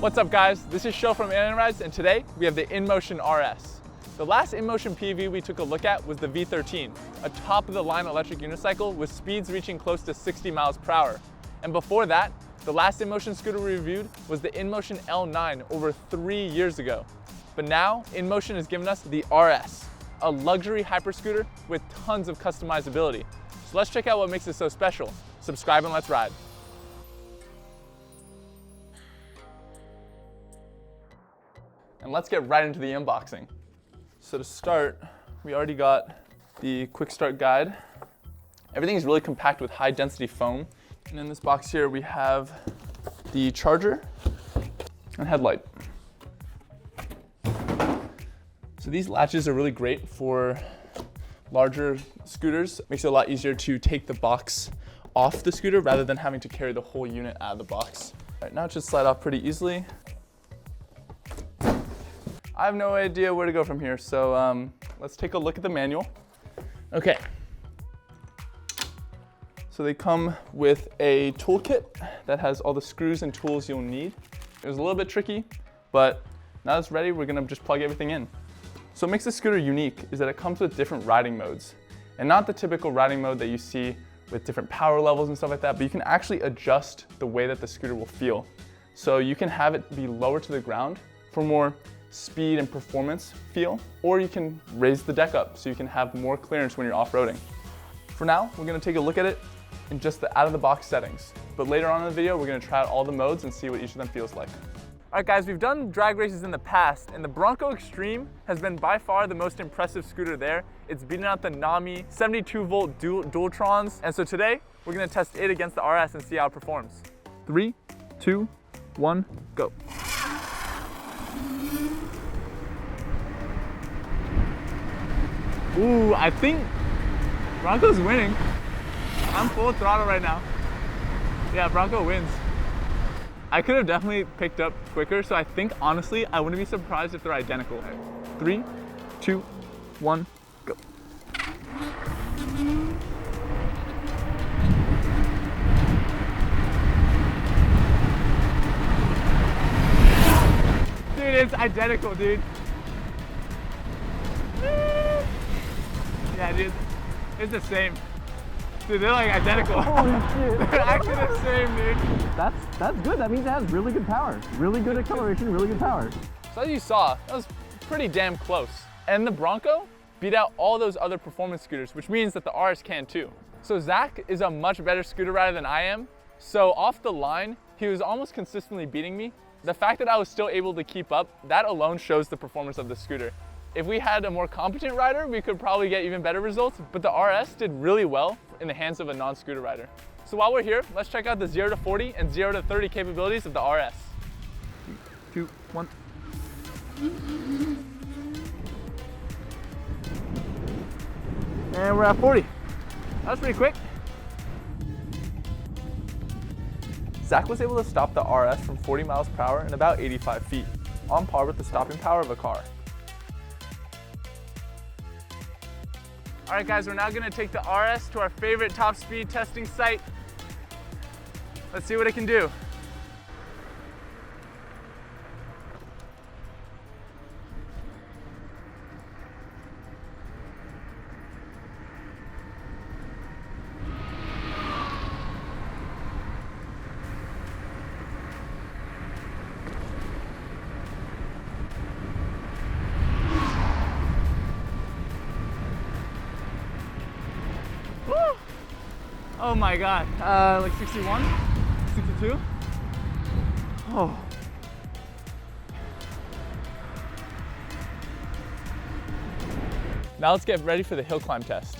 What's up guys, this is Sho from Rise, and today we have the Inmotion RS. The last Inmotion PV we took a look at was the V13, a top-of-the-line electric unicycle with speeds reaching close to 60 miles per hour. And before that, the last Inmotion scooter we reviewed was the Inmotion L9 over 3 years ago. But now, Inmotion has given us the RS, a luxury hyperscooter with tons of customizability. So let's check out what makes it so special. Subscribe and let's ride. And let's get right into the unboxing. So to start, we already got the quick start guide. Everything is really compact with high density foam. And in this box here, we have the charger and headlight. So these latches are really great for larger scooters. Makes it a lot easier to take the box off the scooter rather than having to carry the whole unit out of the box. All right, now it should slide off pretty easily. I have no idea where to go from here, so let's take a look at the manual. Okay. So they come with a toolkit that has all the screws and tools you'll need. It was a little bit tricky, but now it's ready, we're gonna just plug everything in. So what makes this scooter unique is that it comes with different riding modes, and not the typical riding mode that you see with different power levels and stuff like that, but you can actually adjust the way that the scooter will feel. So you can have it be lower to the ground for more speed and performance feel, or you can raise the deck up so you can have more clearance when you're off-roading. For now, we're gonna take a look at it in just the out-of-the-box settings, but later on in the video, we're gonna try out all the modes and see what each of them feels like. All right guys, we've done drag races in the past, and the Bronco Extreme has been by far the most impressive scooter there. It's beaten out the Nami 72-volt Dualtrons, and so today, we're gonna test it against the RS and see how it performs. 3, 2, 1, go. Ooh, I think Bronco's winning. I'm full throttle right now. Yeah, Bronco wins. I could have definitely picked up quicker, so I think honestly, I wouldn't be surprised if they're identical. 3, 2, 1, go. Dude, it's identical, dude. Yeah, dude, it's the same. Dude, they're like identical. Holy shit. They're actually the same, dude. That's good. That means it has really good power. Really good acceleration, really good power. So as you saw, that was pretty damn close. And the Bronco beat out all those other performance scooters, which means that the RS can too. So Zach is a much better scooter rider than I am. So off the line, he was almost consistently beating me. The fact that I was still able to keep up, that alone shows the performance of the scooter. If we had a more competent rider, we could probably get even better results, but the RS did really well in the hands of a non-scooter rider. So while we're here, let's check out the 0 to 40 and 0 to 30 capabilities of the RS. 3, 2, 1. And we're at 40. That was pretty quick. Zach was able to stop the RS from 40 miles per hour in about 85 feet, on par with the stopping power of a car. All right guys, we're now gonna take the RS to our favorite top speed testing site. Let's see what it can do. Oh my God, like 61, 62. Oh. Now let's get ready for the hill climb test.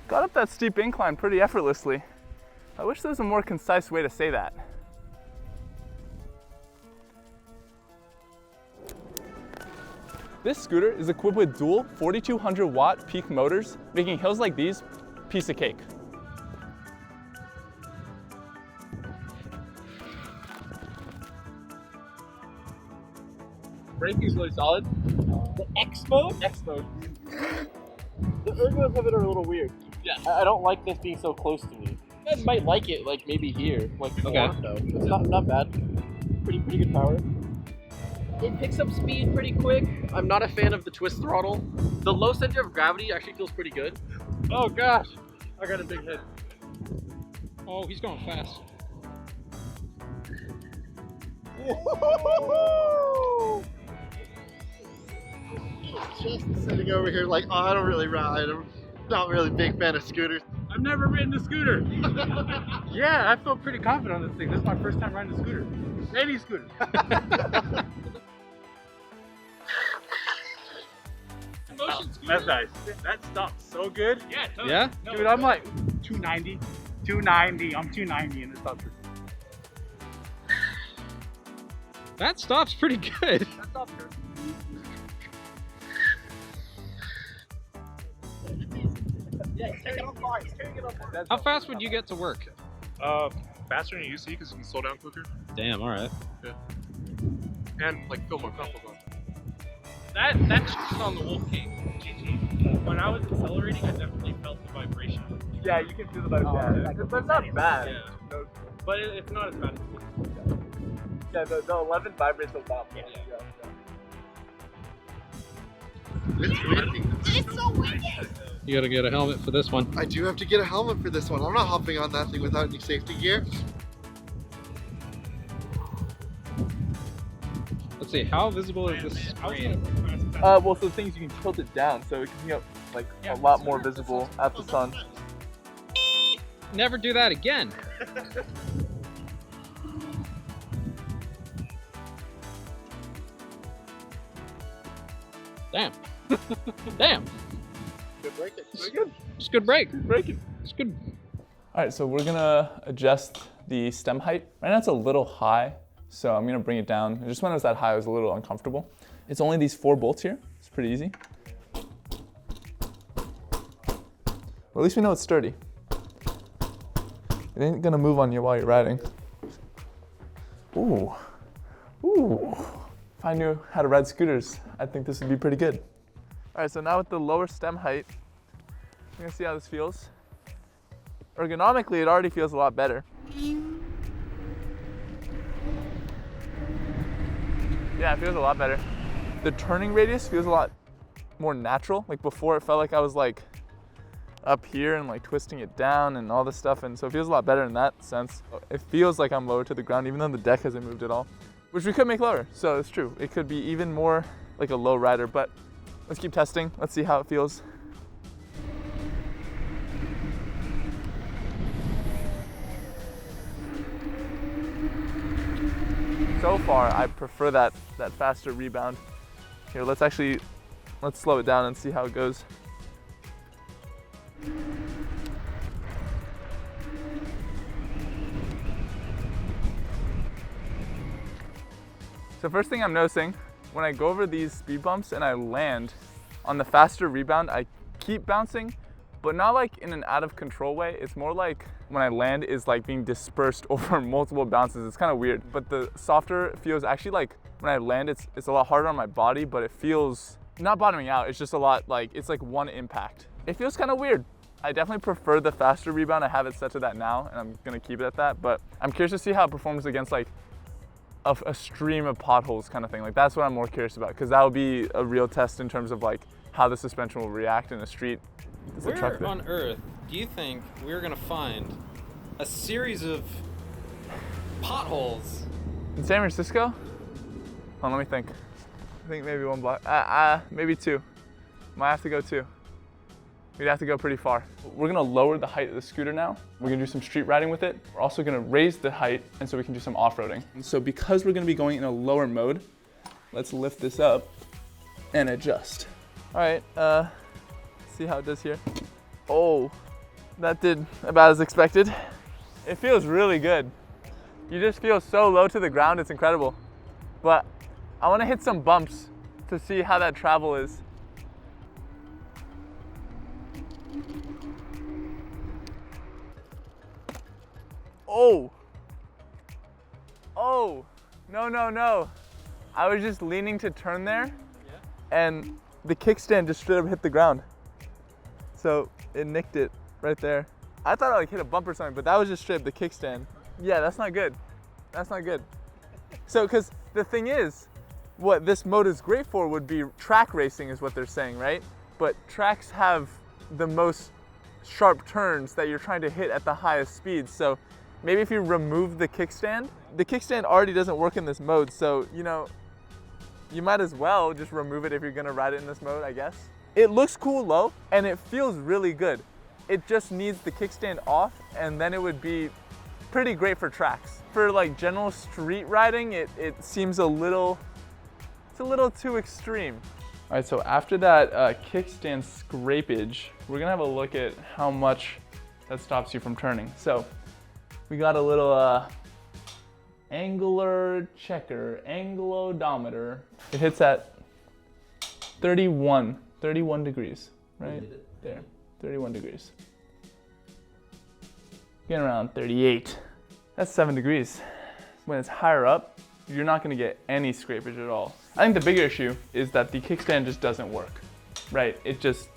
Got up that steep incline pretty effortlessly. I wish there was a more concise way to say that. This scooter is equipped with dual 4200 watt peak motors, making hills like these piece of cake. braking's really solid. The X mode? X mode. The ergos of it are a little weird. Yeah. I don't like this being so close to me. You guys might like it, like maybe here. Like Okay. more, though. It's not bad. Pretty good power. It picks up speed pretty quick. I'm not a fan of the twist throttle. The low center of gravity actually feels pretty good. Oh gosh, I got a big hit. Oh, he's going fast. Just sitting over here like, oh, I don't really ride. I'm not really a big fan of scooters. I've never ridden a scooter. Yeah, I feel pretty confident on this thing. This is my first time riding a scooter. Any scooter. That's nice. That stopped so good. Yeah, totally. Yeah? Dude, I'm like 290. 290. I'm 290 and it stopped. That stops pretty good. That stopped good. Yeah, he's taking it on. He's taking it on. How fast would you get to work? Faster than you used to because you can slow down quicker Damn, alright. and like feel more comfortable. That's just on the Wolf King GT. When I was accelerating, I definitely felt the vibration. Yeah, you can feel the vibration. But it's not bad. Yeah. No, But it's not as bad as this. yeah, the 11 vibrates a lot. Yeah. It's windy. You gotta get a helmet for this one. I do have to get a helmet for this one. I'm not hopping on that thing without any safety gear. Let's see, how visible is this screen? Well, so the things you can tilt it down, so it can get like a lot more visible at the sun. Never do that again. Damn. Damn. Good break it. Very good. It's a good break. Breaking. It's good. All right, so we're gonna adjust the stem height. Right now it's a little high, so I'm gonna bring it down. Just when it was that high, I was a little uncomfortable. It's only these 4 bolts here. It's pretty easy. Well, at least we know it's sturdy. It ain't gonna move on you while you're riding. Ooh, ooh. If I knew how to ride scooters, I think this would be pretty good. All right, so now with the lower stem height, we're gonna see how this feels. Ergonomically, it already feels a lot better. Yeah, it feels a lot better. The turning radius feels a lot more natural. Like before, it felt like I was like up here and like twisting it down and all this stuff, and so it feels a lot better in that sense. It feels like I'm lower to the ground, even though the deck hasn't moved at all, which we could make lower, so it's true. It could be even more like a low rider, but let's keep testing. Let's see how it feels. So far, I prefer that faster rebound. Here, let's slow it down and see how it goes. So first thing I'm noticing, when I go over these speed bumps and I land, on the faster rebound, I keep bouncing, but not like in an out of control way. It's more like when I land is like being dispersed over multiple bounces. It's kind of weird, but the softer feels actually like when I land, it's a lot harder on my body, but it feels not bottoming out. It's just a lot like, it's like one impact. It feels kind of weird. I definitely prefer the faster rebound. I have it set to that now, and I'm gonna keep it at that, but I'm curious to see how it performs against like a stream of potholes kind of thing. Like that's what I'm more curious about, because that will be a real test in terms of like how the suspension will react in a street. Where on earth do you think we're gonna find a series of potholes? In San Francisco? Hold on, let me think. I think maybe 1 block. Maybe 2. Might have to go 2. We'd have to go pretty far. We're gonna lower the height of the scooter now. We're gonna do some street riding with it. We're also gonna raise the height, and so we can do some off-roading. And so because we're gonna be going in a lower mode, let's lift this up and adjust. All right, see how it does here. Oh, that did about as expected. It feels really good. You just feel so low to the ground, it's incredible. But I wanna hit some bumps to see how that travel is. Oh, oh, no, no, no. I was just leaning to turn there, and the kickstand just straight up hit the ground. So it nicked it right there. I thought I like hit a bump or something, but that was just straight up the kickstand. Yeah, that's not good. That's not good. So, because the thing is, what this mode is great for would be track racing is what they're saying, right? But tracks have the most sharp turns that you're trying to hit at the highest speeds. So maybe if you remove the kickstand already doesn't work in this mode. So, you know, you might as well just remove it if you're gonna ride it in this mode, I guess. It looks cool low and it feels really good. It just needs the kickstand off and then it would be pretty great for tracks. For like general street riding, it seems it's a little too extreme. All right, so after that kickstand scrapage, we're gonna have a look at how much that stops you from turning. So we got a little angular checker, angulodometer. It hits at 31 degrees, right? There, 31 degrees. Getting around 38. That's 7 degrees. When it's higher up, you're not gonna get any scrapage at all. I think the bigger issue is that the kickstand just doesn't work, right? It just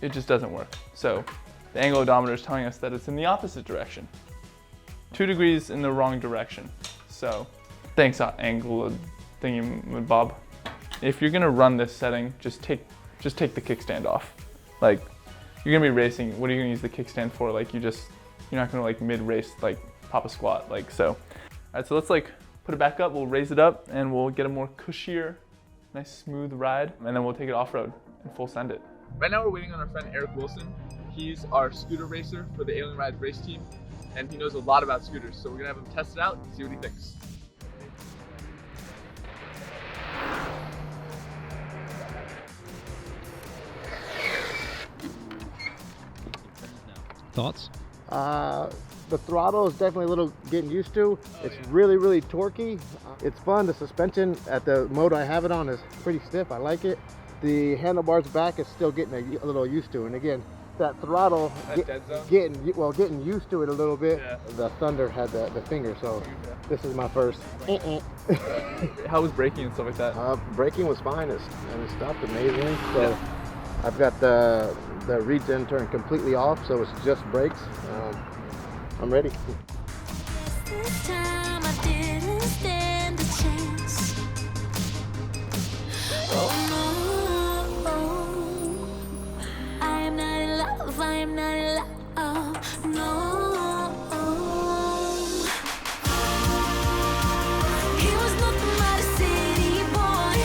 doesn't work. So the angulodometer is telling us that it's in the opposite direction. 2 degrees in the wrong direction. So thanks, angle thingy bob. If you're gonna run this setting, just take the kickstand off. Like, you're gonna be racing, what are you gonna use the kickstand for? Like, you're not gonna like mid-race, like pop a squat, like so. All right, so let's like put it back up, we'll raise it up and we'll get a more cushier, nice smooth ride, and then we'll take it off-road and full send it. Right now we're waiting on our friend Eric Wilson. He's our scooter racer for the Alien Rides race team, and he knows a lot about scooters, so we're gonna have him test it out and see what he thinks. Thoughts? The throttle is definitely a little getting used to. It's really, really torquey. It's fun. The suspension at the mode I have it on is pretty stiff. I like it. The handlebars back is still getting a little used to. And again, that throttle, getting used to it a little bit. Yeah. The Thunder had the finger, so this is my first. How was braking and stuff like that? Braking was fine. It stopped amazingly. So I've got the regen turned completely off, so it's just brakes. I'm ready. This time I didn't stand a chance. Oh no, I am not in love, I am not in love, no. He was nothing but a city boy,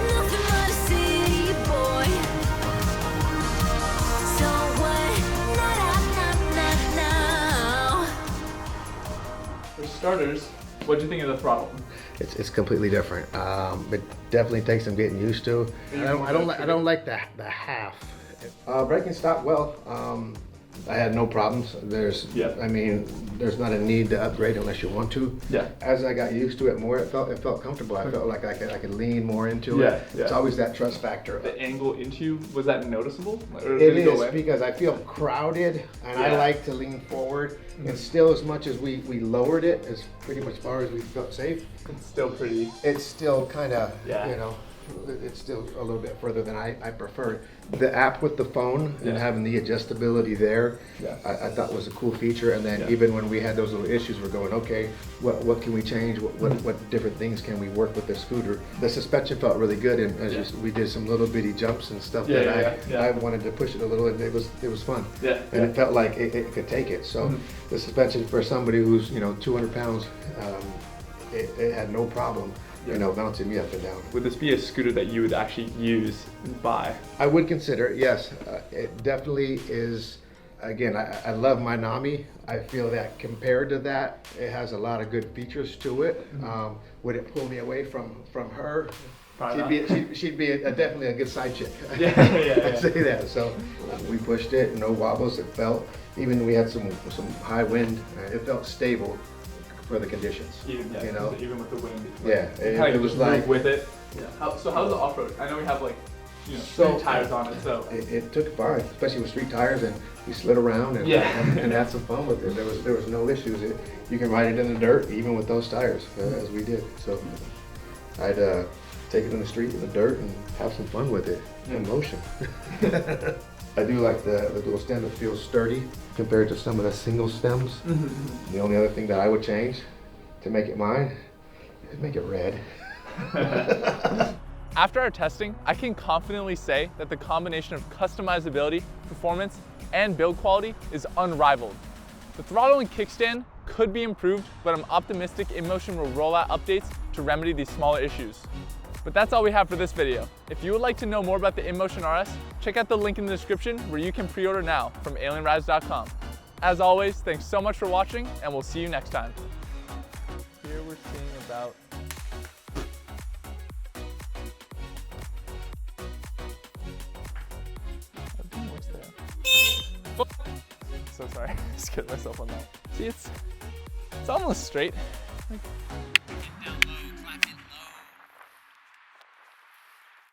nothing but a city boy. So what? Now. For starters, what do you think of the throttle? It's completely different. It definitely takes some getting used to. I don't like the half. Braking stopped well. I had no problems. There's not a need to upgrade unless you want to. Yeah. As I got used to it more, it felt comfortable. I felt like I could lean more into it. Yeah. It's always that trust factor. The angle into you, was that noticeable? Or It did it go is away? because I feel crowded and I Yeah. like to lean forward. And still, as much as we lowered it, as pretty much far as we felt safe, It's still pretty. it's still kind of, Yeah. it's still a little bit further than I preferred. The app with the phone and having the adjustability there, Yeah. I thought was a cool feature. And then Yeah. even when we had those little issues, we're going, okay, what can we change? What different things can we work with the scooter? The suspension felt really good, and we did some little bitty jumps and stuff I wanted to push it a little, and it was fun. Yeah. And it felt like it could take it. So the suspension for somebody who's 200 pounds, it had no problem. Bouncing me up and down. Would this be a scooter that you would actually use and buy? I would consider it, yes. It definitely is. Again, I love my Nami. I feel that compared to that, it has a lot of good features to it. Would it pull me away from her? She'd be definitely a good side chick. I'd say that. So we pushed it, no wobbles. It felt, even we had some high wind, it felt stable for the conditions. Even with the wind. Yeah, it was just like like with it. Yeah. So how's the off-road? I know we have like street tires on it. So it took fine, especially with street tires, and you slid around and, and had some fun with it. There was no issues. You can ride it in the dirt even with those tires, as we did. So I'd take it in the street in the dirt and have some fun with it. Inmotion. I do like the dual stem. It feels sturdy compared to some of the single stems. The only other thing that I would change to make it mine is make it red. after our testing, I can confidently say that the combination of customizability, performance, and build quality is unrivaled. The throttle and kickstand could be improved, but I'm optimistic Inmotion will roll out updates to remedy these smaller issues. But that's all we have for this video. If you would like to know more about the Inmotion RS, check out the link in the description where you can pre-order now from alienrides.com. As always, thanks so much for watching, and we'll see you next time. Here we're seeing about so sorry, I scared myself on that. See, it's almost straight. Like,